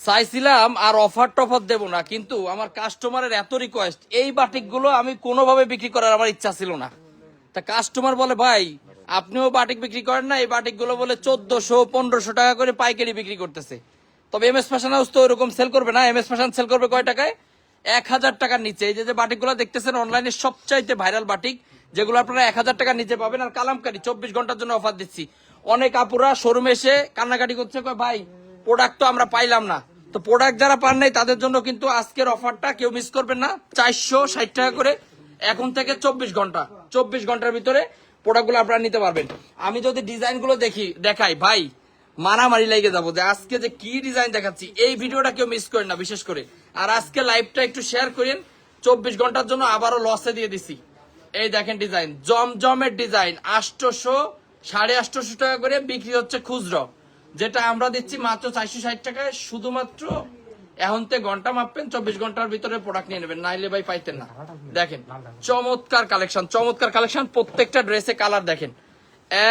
চাইছিলাম আর অফার টফার দেবো না, কিন্তু আমার কাস্টমারের এত রিকোয়েস্ট, এই বাটিকগুলো আমি কোনোভাবে বিক্রি করার আমার ইচ্ছা ছিল না। তা কাস্টমার বলে ভাই আপনিও বাটিক বিক্রি করেন না, এই বাটিকগুলো বলে 1400-1500 টাকা করে পাইকারি বিক্রি করতেছে। তবে এম এস ফ্যাশন হাউস তো ওরকম সেল করবে না, এম এস ফ্যাশন সেল করবে কয় টাকায়? 1000 টাকার নিচে। এই যে বাটিকগুলো দেখতেছেন অনলাইনে সবচাইতে ভাইরাল বাটিক, যেগুলো আপনারা 1000 টাকার নিচে পাবেন। আর কালামকারী 24 ঘন্টার জন্য অফার দিচ্ছি। অনেক আপুরা শোরুমে এসে কান্নাকাটি করছে, কয় ভাই প্রোডাক্ট তো আমরা পাইলাম না। তো প্রোডাক্ট যারা পান নাই তাদের জন্য কিন্তু আজকের অফারটা কেউ মিস করবেন না। 460 টাকা করে এখন থেকে 24 ঘন্টার ভিতরে প্রোডাক্টগুলো আপনারা নিতে পারবেন। আমি যদি ডিজাইনগুলো দেখাই ভাই মারামারি লেগে যাবো যে আজকে যে কি ডিজাইন দেখাচ্ছি। এই ভিডিওটা কেউ মিস করেন না বিশেষ করে। আর আজকে লাইভটা একটু শেয়ার করেন। 24 ঘন্টার জন্য আবারও লসে দিয়ে দিছি। এই দেখেন ডিজাইন, জমজমের ডিজাইন 800-850 টাকা করে বিক্রি হচ্ছে খুচরো, যেটা আমরা দিচ্ছি মাত্র 460 টাকায়। শুধুমাত্র এখন থেকে ঘন্টা মাপবেন, 24 ঘন্টার ভিতরে প্রোডাক্ট নিয়ে নেবেন, নাইলে ভাই পাইতেন না। দেখেন চমৎকার কালেকশন, প্রত্যেকটা ড্রেসে কালার দেখেন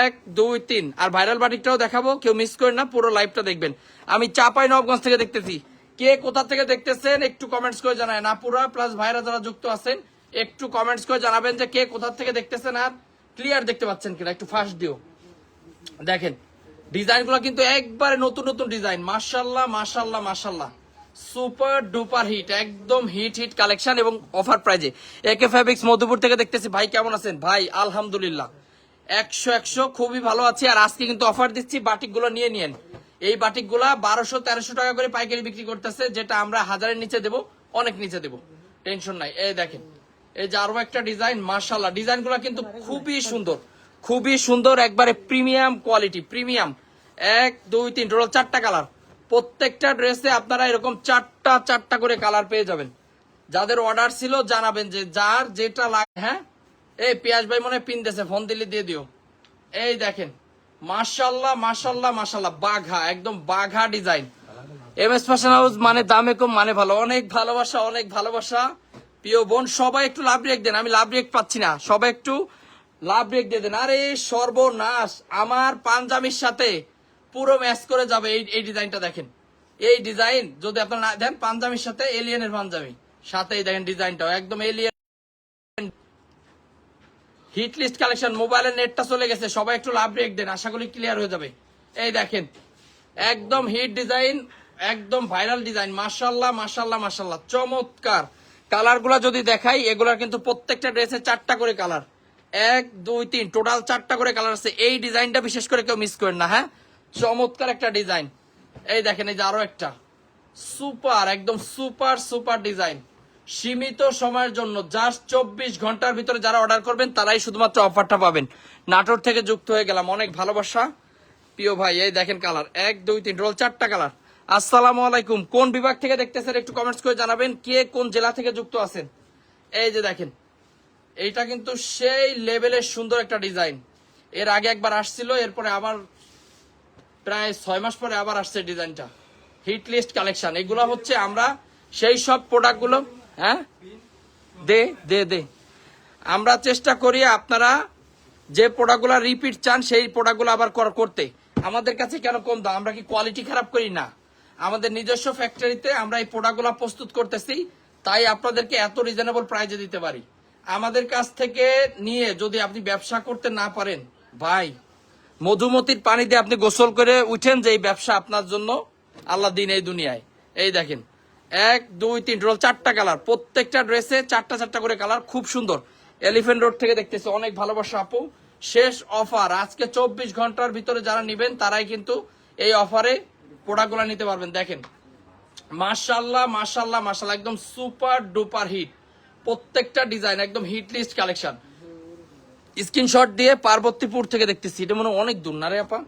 1 2 3। আর ভাইরাল বাটিকটাও দেখাবো, কেউ মিস করেন না, পুরো লাইভটা দেখবেন। আমি চাঁপাইনবাবগঞ্জ থেকে দেখতেছি, কে কোথা থেকে দেখতেছেন একটু কমেন্টস করে জানাবেন। আপুরা প্লাস ভাইরা যারা যুক্ত আছেন একটু কমেন্টস করে জানাবেন যে কে কোথা থেকে দেখতেছেন আর ক্লিয়ার দেখতে পাচ্ছেন কিনা, একটু ফাস্ট দিও। দেখেন ডিজাইনগুলো কিন্তু একবারে নতুন ডিজাইন, মাশাআল্লাহ সুপার ডুপার হিট, একদম হিট কালেকশন এবং অফার প্রাইজে। একে ফেব্রিক্স মধুপুর থেকে দেখতেছি, ভাই কেমন আছেন? ভাই আলহামদুলিল্লাহ 100 খুবই ভালো আছি। আর আজকে কিন্তু অফার দিচ্ছি, বাটিকগুলো নিয়ে নিয়েন। এই বাটিকগুলা 1200-1300 টাকা করে পাইকারি বিক্রি করতেছে, যেটা আমরা 1000-এর নিচে দেবো, অনেক নিচে দেবো, টেনশন নাই। এই দেখেন এই যে আরো একটা ডিজাইন, মাশাআল্লাহ ডিজাইনগুলো কিন্তু খুবই সুন্দর, একবারে প্রিমিয়াম কোয়ালিটি, প্রিমিয়াম। 1 2 3 টোটাল 4টা কালার। প্রত্যেকটা ড্রেসে আপনারা এরকম 4টা করে কালার পেয়ে যাবেন। যাদের অর্ডার ছিল জানাবেন, যে যার যেটা লাগে। হ্যাঁ এই পিয়াস ভাই মনে পিন দিয়েছে, ফোন দিলে দিয়ে দিও। এই দেখেন মাশাআল্লাহ বাঘা, একদম বাঘা design. M S fashion house মানে দামে কম মানে ভালো। অনেক ভালোবাসা প্রিয় বোন, সবাই একটু লাভ রেক দেন। আমি লাভ রেক পাচ্ছি না, সবাই একটু লাভ রেক দিয়ে দেন। আরে সর্বনাশ, আমার পাঞ্জাবির সাথে পুরো ম্যাচ করে যাবে এই ডিজাইনটা। দেখেন এই ডিজাইন যদি আপনারা না দেন, পাঞ্জাবির সাথে এলিয়েনের পাঞ্জাবি সাথে দেখেন ডিজাইনটাও একদম এলিয়েন হিট লিস্ট কালেকশন। মোবাইলের নেটটা চলে গেছে, সবাই একটু লাভ রেক দেন, আশা করি ক্লিয়ার হয়ে যাবে। এই দেখেন একদম হিট ডিজাইন, একদম ভাইরাল ডিজাইন, মাশাআল্লাহ চমৎকার। কালার গুলা যদি দেখাই, এগুলার কিন্তু প্রত্যেকটা ড্রেসে 4টা করে কালার, 1 2 3 টোটাল 4টা করে কালার আছে। এই ডিজাইনটা বিশেষ করে কেউ মিস করেন না। হ্যাঁ চমৎকার একটা ডিজাইন। এই দেখেন এই যে আরো একটা সুপার, একদম সুপার ডিজাইন। সীমিত সময়ের জন্য জাস্ট 24 ঘন্টার ভিতরে যারা অর্ডার করবেন তারাই শুধুমাত্র অফারটা পাবেন। নাটোর থেকে যুক্ত হয়ে গেলাম, অনেক ভালোবাসা প্রিয় ভাই। এই দেখেন কালার 1 2 3 টোটাল 4টা কালার। আসসালামু আলাইকুম, কোন বিভাগ থেকে দেখতেছেন একটু কমেন্টস করে জানাবেন, কে কোন জেলা থেকে যুক্ত আছেন। এই যে দেখেন এইটা কিন্তু সেই লেভেলের সুন্দর একটা ডিজাইন। এর আগে একবার আসছিল, এরপরে আবার প্রায় 6 মাস পরে আবার আসছে ডিজাইনটা। হিট লিস্ট কালেকশন, এগুলো হচ্ছে আমরা সেই সব প্রোডাক্টগুলো। হ্যাঁ দে আমরা চেষ্টা করি আপনারা যে প্রোডাক্টগুলো রিপিট চান সেই প্রোডাক্টগুলো আবার করতে। আমাদের কাছে কেন কম দাম? আমরা কি কোয়ালিটি খারাপ করি না? আমাদের নিজস্ব ফ্যাক্টরিতে আমরা এই প্রোডাক্টগুলো প্রস্তুত করতেছি, তাই আপনাদেরকে এত রিজনেবল প্রাইজে দিতে পারি। আমাদের কাছ থেকে নিয়ে যদি আপনি ব্যবসা করতে না পারেন, ভাই মধুমতির পানি দিয়ে আপনি গোসল করে উঠেন যে এই ব্যবসা আপনার জন্য আল্লাহ দিন এই দুনিয়ায়। এই দেখেন 1 2 3 টোটাল 4টা কালার, প্রত্যেকটা ড্রেসে 4টা করে কালার, খুব সুন্দর। এলিফ্যান্ট রোড থেকে দেখতেছে, অনেক ভালোবাসা আপু। শেষ অফার আজকে 24 ঘন্টার ভিতরে যারা নিবেন তারাই কিন্তু এই অফারে প্রোডাক্টগুলো নিতে পারবেন। দেখেন মাশাআল্লাহ একদম সুপার ডুপার হিট, প্রত্যেকটা ডিজাইন একদম হিট লিস্ট কালেকশন। স্ক্রিনশট দিয়ে পার্বতীপুর থেকে দেখতেছি, এটা মনে অনেক দূর না রে আপা।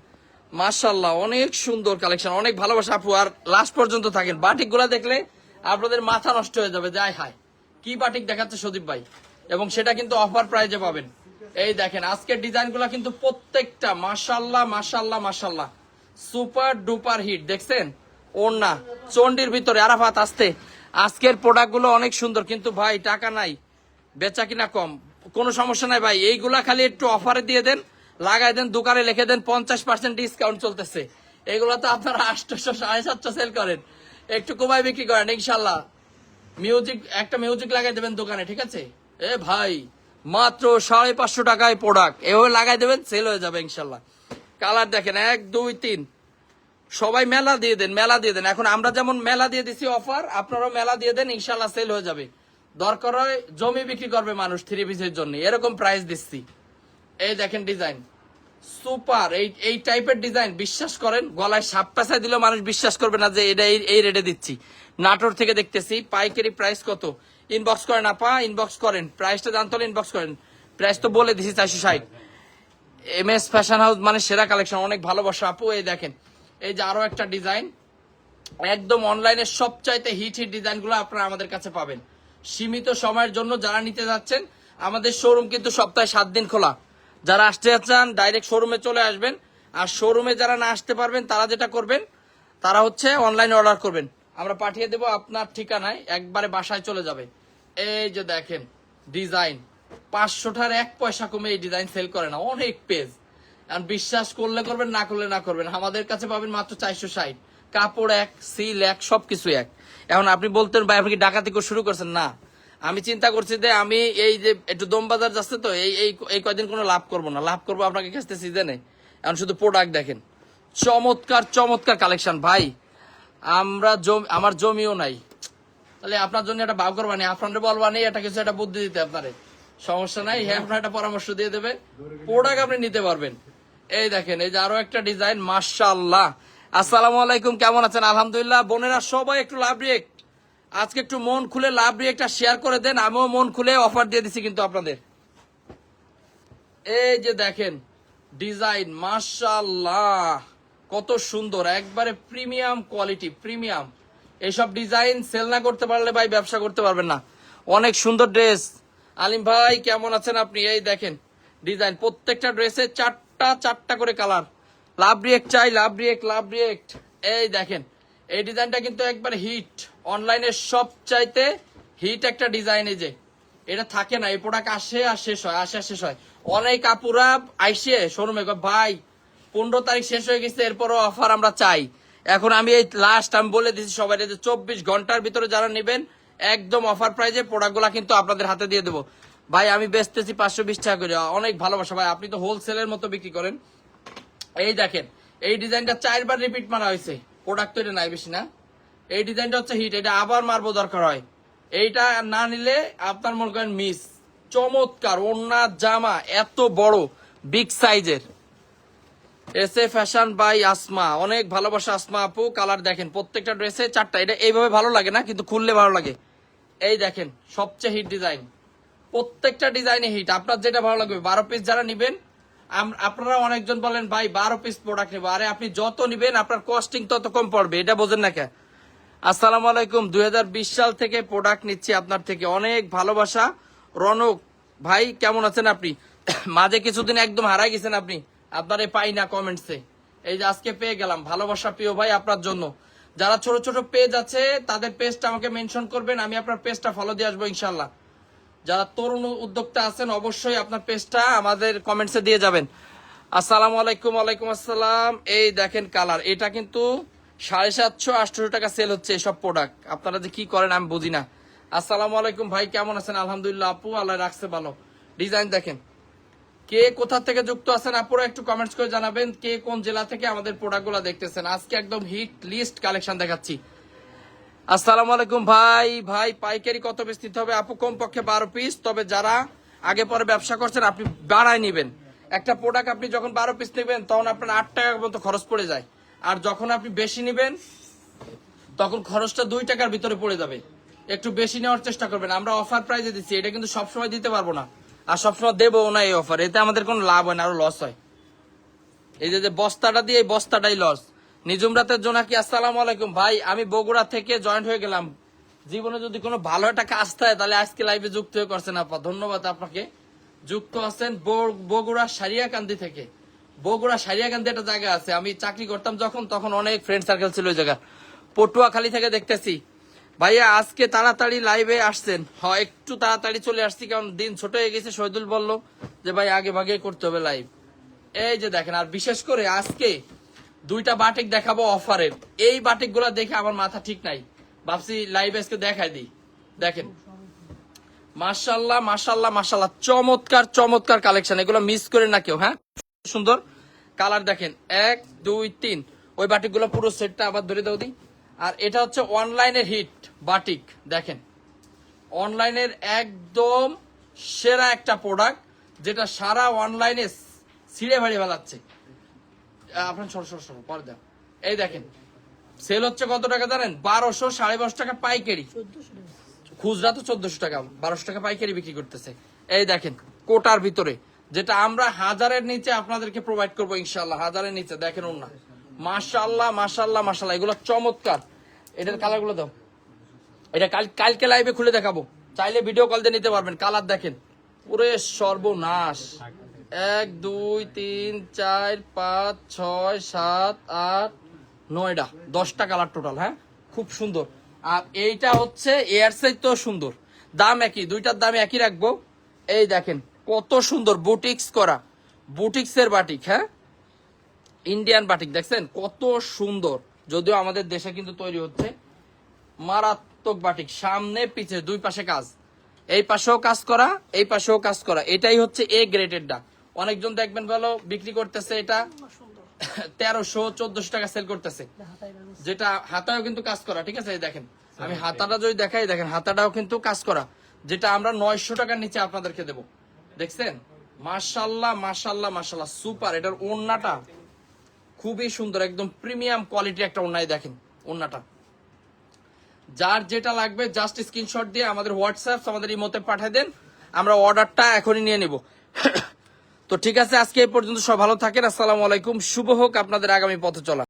মাশাআল্লাহ অনেক সুন্দর কালেকশন, অনেক ভালোবাসা আপু। আর লাস্ট পর্যন্ত থাকেন, বাটিক গুলা দেখলে আপনাদের মাথা নষ্ট হয়ে যাবে যে আয় হায় কি বাটিক দেখাচ্ছে সদীপ ভাই, এবং সেটা কিন্তু অফার প্রাইজে পাবেন। এই দেখেন আজকের ডিজাইন গুলা কিন্তু প্রত্যেকটা মাশাআল্লাহ সুপার ডুপার হিট। দেখছেন ওড়না চন্ডির ভিতরে, আরাফাত আসতে। আজকের প্রোডাক্ট গুলো অনেক সুন্দর, কিন্তু ভাই টাকা নাই, বেচা কিনা কম, কোনো সমস্যা নাই ভাই। এইগুলা খালি একটু অফারে দিয়ে দেন, লাগাই দেন, দোকানে লিখে দেন 50% ডিসকাউন্ট চলতেছে। এগুলো তো আপনারা 800 750 সেল করেন, একটু কমায় বিক্রি করেন ইনশাল্লাহ। মিউজিক, একটা মিউজিক লাগাই দেবেন দোকানে, ঠিক আছে? এ ভাই মাত্র 550 টাকায় প্রোডাক্ট, এভাবে লাগাই দেবেন, সেল হয়ে যাবে ইনশাল্লাহ। কালার দেখেন 1 2 3, সবাই মেলা দিয়ে দেন, মেলা দিয়ে দেন। এখন আমরা যেমন মেলা দিয়ে দিছি অফার, আপনারাও মেলা দিয়ে দেন, ইনশাল্লাহ সেল হয়ে যাবে। দরকার হয় জমি বিক্রি করবে মানুষ থ্রি পিসের জন্য, এরকম প্রাইস দিচ্ছি। এই দেখেন ডিজাইন সুপার, এই টাইপের ডিজাইন বিশ্বাস করেন, গলায় সাপ পেঁচায় দিলেও মানুষ বিশ্বাস করবে না যে এটা এই রেটে দিচ্ছি। নাটোর থেকে দেখতেছি, পাইকারি প্রাইস কত? ইনবক্স করেন আপা, ইনবক্স করেন, প্রাইসটা জানতে হলে ইনবক্স করেন। প্রাইস তো বলে দিছি 460। MS ফ্যাশন হাউস মানে সেরা কালেকশন, অনেক ভালোবাসা আপু। এই দেখেন, এই যে আরো একটা ডিজাইন, একদম অনলাইনে সবচাইতে হিট ডিজাইন গুলো আপনারা আমাদের কাছে পাবেন সীমিত সময়ের জন্য। যারা নিতে যাচ্ছেন, আমাদের শোরুম কিন্তু সপ্তাহে 7 দিন খোলা। যারা আসতে চান ডাইরেক্ট শোরুমে চলে আসবেন, আর শোরুমে যারা না আসতে পারবেন তারা যেটা করবেন, তারা হচ্ছে অনলাইনে অর্ডার করবেন, আমরা পাঠিয়ে দেবো আপনার ঠিকানায়, একবারে বাসায় চলে যাবে। এই যে দেখেন ডিজাইন, 500টার 1 পয়সা কমে এই ডিজাইন সেল করে না, অনেক পেজ। আর বিশ্বাস করলে করবেন, না করলে না করবেন, আমাদের কাছে পাবেন মাত্র 460। কাপড় এক, সিল এক, সবকিছু এক। এখন আপনি বলতেন ভাই আপনি কি ডাকাতি করে শুরু করছেন? না, আমি চিন্তা করছি যে আমি এই যে একটু দম বাজার যাচ্ছে তো, এই কয়দিন কোনো লাভ করবো না, লাভ করবো আপনাকে কাছে সিজনে। এখন শুধু প্রোডাক্ট দেখেন, চমৎকার চমৎকার কালেকশন ভাই। আমার জমিও নাই, তাহলে আপনার জন্য একটা ভাব করবানি, আপনার বলবানি, এটা কিছু একটা বুদ্ধি দিতে আপনারে, সমস্যা নাই, হ্যাঁ আপনার একটা পরামর্শ দিয়ে দেবে, প্রোডাক্ট আপনি নিতে পারবেন। এই দেখেন, এই যে আরো একটা ডিজাইন, মাশাআল্লাহ। আসসালামু আলাইকুম, কেমন আছেন? আলহামদুলিল্লাহ। বোনেরা সবাই একটু লাভ রিয়েক্ট, আজকে একটু মন খুলে লাভ রিয়েক্টটা শেয়ার করে দেন, আমিও মন খুলে অফার দিয়ে দিছি কিন্তু আপনাদের। এই যে দেখেন ডিজাইন, মাশাআল্লাহ কত সুন্দর, একবারে প্রিমিয়াম কোয়ালিটি, প্রিমিয়াম। এইসব ডিজাইন সেল না করতে পারলে ভাই ব্যবসা করতে পারবেন না। অনেক সুন্দর ড্রেস। আলিম ভাই কেমন আছেন আপনি? এই দেখেন ডিজাইন, প্রত্যেকটা ড্রেসে 4টা করে কালার। লাভ রিয়েক্ট চাই, লাভ রিয়েক্ট, লাভ রিয়েক্ট। এই দেখেন এই ডিজাইনটা কিন্তু একবারে হিট, অনলাইনে সবচাইতে হিট একটা ডিজাইন। এই যে এটা থাকে না, এই প্রোডাক্ট আসে আর শেষ হয়, আসে আর শেষ হয়। অনেক আপুরা আইসে শোরুমে ভাই 15 তারিখ শেষ হয়ে গেছে, এরপরও অফার আমরা চাই। এখন আমি এই লাস্ট আমি বলে দিচ্ছি সবাই যে 24 ঘন্টার ভিতরে যারা নেবেন একদম অফার প্রাইজে প্রোডাক্টগুলো কিন্তু আপনাদের হাতে দিয়ে দেবো। ভাই আমি বেচতেছি 520 টাকা করে, অনেক ভালোবাসা ভাই, আপনি তো হোলসেলের মতো বিক্রি করেন। এই দেখেন এই ডিজাইনটা 4বার রিপিট মারা হয়েছে, প্রোডাক্ট তো এটা নাই বেশি না। এই ডিজাইনটা হচ্ছে হিট, এটা আবার মারবো দরকার হয়, এইটা না নিলে আপনার মনে করেন মিস। চমৎকার ওড়না জামা, এত বড় বিগ সাইজের। এসে ফ্যাশন বাই আসমা, অনেক ভালোবাসা আসমা আপু। কালার দেখেন প্রত্যেকটা ড্রেসে 4টা, এটা এইভাবে ভালো লাগে না কিন্তু খুললে ভালো লাগে। এই দেখেন সবচেয়ে হিট ডিজাইন, প্রত্যেকটা ডিজাইনে হিট, আপনার যেটা ভালো লাগবে। 12 পিস যারা নিবেন, আপনারা অনেকজন বলেন ভাই 12 পিস প্রোডাক্ট নেবো, আরে আপনি যত নিবেন আপনার কস্টিং তত কম পড়বে, এটা বোঝেন না কে? আসসালামু আলাইকুম, 2020 সাল থেকে প্রোডাক্ট নিচ্ছি আপনার থেকে, অনেক ভালোবাসা। রনক ভাই কেমন আছেন আপনি? মাঝে কিছুদিন একদম হারাই গেছেন আপনি, আপনারে পাই না কমেন্টসে, এই যে আজকে পেয়ে গেলাম। ভালোবাসা প্রিয় ভাই আপনার জন্য। যারা ছোট ছোট পেজ আছে তাদের পেজটা আমাকে মেনশন করবেন, আমি আপনার পেজটা ফলো দিয়ে আসবো ইনশাল্লাহ। যারা তরুণ উদ্যোক্তা আছেন অবশ্যই আপনার পেজটা আমাদের কমেন্টসে দিয়ে যাবেন। আসসালামু আলাইকুম। ওয়ালাইকুম আসসালাম। এই দেখেন কালার, এটা কিন্তু 750-800 টাকা সেল হচ্ছে এসব প্রোডাক্ট, আপনারা যে কি করেন আমি বুঝি না। আসসালামু আলাইকুম ভাই কেমন আছেন? আলহামদুলিল্লাহ আপু, আল্লাহ রাখছে ভালো। ডিজাইন দেখেন, কে কোথা থেকে যুক্ত আছেন আপুরা একটু কমেন্টস করে জানাবেন, কে কোন জেলা থেকে আমাদের প্রোডাক্টগুলো দেখতেছেন। আজকে একদম হিট লিস্ট কালেকশন দেখাচ্ছি। আসসালামু আলাইকুম ভাই, ভাই পাইকারি কত পিস নিতে হবে? আপু কমপক্ষে 12 পিস, তবে যারা আগে পরে ব্যবসা করছেন আপনি বাড়ায় নিবেন। একটা প্রোডাক্ট আপনি যখন 12 পিস নেবেন তখন আপনার 8 টাকা মতো খরচ পড়ে যায়, আর যখন আপনি বেশি নেবেন তখন খরচটা 2 টাকার ভিতরে পড়ে যাবে। একটু বেশি নেওয়ার চেষ্টা করবেন, আমরা অফার প্রাইজে দিচ্ছি, এটা কিন্তু সবসময় দিতে পারবো না, আর সবসময় দেবো না এই অফার, এতে আমাদের কোনো লাভ হয় না, আরো লস হয়। এই যে বস্তাটা দিয়ে, এই বস্তাটাই লস। নিজুম রাতের জোনাকি আসসালামু আলাইকুম ভাই, আমি বগুড়া থেকে জয়েন্ট হয়ে গেলাম। জীবনে যদি কোনো ভালো একটা কাজ থাকে তাহলে আজকে লাইভে যুক্ত হয়ে করছেন আপা, ধন্যবাদ আপনাকে। যুক্ত আছেন বগুড়া সারিয়াকান্দি থেকে। বগুড়া সারিয়াকান্দি একটা জায়গা আছে, আমি চাকরি করতাম যখন, তখন অনেক ফ্রেন্ড সার্কেল ছিল ওই জায়গা। পটুয়াখালী থেকে দেখতেছি ভাইয়া, আজকে তাড়াতাড়ি লাইভে আসছেন? হ্যাঁ একটু তাড়াতাড়ি চলে আসছি, কারণ দিন ছোট হয়ে গেছে। শহীদুল বলল যে ভাই আগে ভাগে করতে হবে লাইভ। এই যে দেখেন, আর বিশেষ করে আজকে দুইটা বাটিক দেখাবো অফারের। এই বাটিক গুলা দেখে আমার মাথা ঠিক নাই, ভাবছি লাইভ আজকে দেখাই দিই। দেখেন মাশাল্লাহ মাশাল্লাহ মাশাল্লাহ, চমৎকার চমৎকার কালেকশন, এগুলো মিস করে না কেউ। হ্যাঁ সুন্দর কালার দেখেন, 1 2 3, ওই বাটিক গুলো পুরো সেটটা আবার ধরে দাও দিই। আর এটা হচ্ছে অনলাইনের হিট বাটিক, দেখেন অনলাইনের একদম সেরা একটা প্রোডাক্ট, যেটা সারা অনলাইনে ছিঁড়ে ভাড়ি ফেলাচ্ছে। আপনার সর পরে দাও। এই দেখেন সেল হচ্ছে কত টাকা জানেন? 1200 1250 টাকা পাইকারি, খুচরা তো 1400 টাকা, 1200 টাকা পাইকারি বিক্রি করতেছে। এই দেখেন কোটার ভিতরে, যেটা আমরা 1000-এর নিচে আপনাদেরকে প্রোভাইড করবো ইনশাল্লাহ। 1000-এর নিচে দেখেন ওন্না, মাশাল্লাহ মাশাল্লাহ মাশাল্লাহ, এগুলো চমৎকার। এটার কালার গুলো দাও, এটা কালকে লাইভে খুলে দেখাবো, চাইলে ভিডিও কল দিয়ে নিতে পারবেন। কালার দেখেন পুরে সর্বনাশ, 1 2 3 4 5 6 7 8 9টা 10টা কালার টোটাল। হ্যাঁ খুব সুন্দর। আর এইটা হচ্ছে এয়ার সাইজ তো সুন্দর, দাম একই, দুইটার দাম একই রাখবো। এই দেখেন কত সুন্দর বুটিক্স করা, বুটিক্সের বাটিক। হ্যাঁ ইন্ডিয়ান বাটিক দেখছেন কত সুন্দর, যদিও আমাদের দেশে কিন্তু তৈরি হচ্ছে। মারাত্মক বাটিক, সামনে পিছে দুই পাশে কাজ, এই পাশেও কাজ করা এই পাশেও কাজ করা। এটাই হচ্ছে এ গ্রেডেরটা। অনেকজন দেখবেন ভালো বিক্রি করতেছে এটা 1300 1400 টাকা সেল করতেছে, যেটা হাতায়ও কিন্তু কাজ করা। ঠিক আছে এই দেখেন, আমি হাতাটা যদি দেখাই, দেখেন হাতাটাও কিন্তু কাজ করা, যেটা আমরা 900 টাকার নিচে আপনাদেরকে দেব। দেখছেন মাশাল্লাহ মাশাল্লাহ মাশাল্লাহ সুপার। এটার ওড়নাটা খুবই সুন্দর, একদম প্রিমিয়াম কোয়ালিটি একটা ওড়নায়। দেখেন ওড়নাটা, যার যেটা লাগবে জাস্ট স্ক্রিনশট দিয়ে আমাদের হোয়াটসঅ্যাপ আমাদের ইমোতে পাঠিয়ে দেন, আমরা অর্ডারটা এখনই নিয়ে নিব। তো ঠিক আছে, আজকে এই পর্যন্ত সব ভালো থাকেন। আসসালামু আলাইকুম, শুভ হোক আপনাদের আগামী পথ চলা।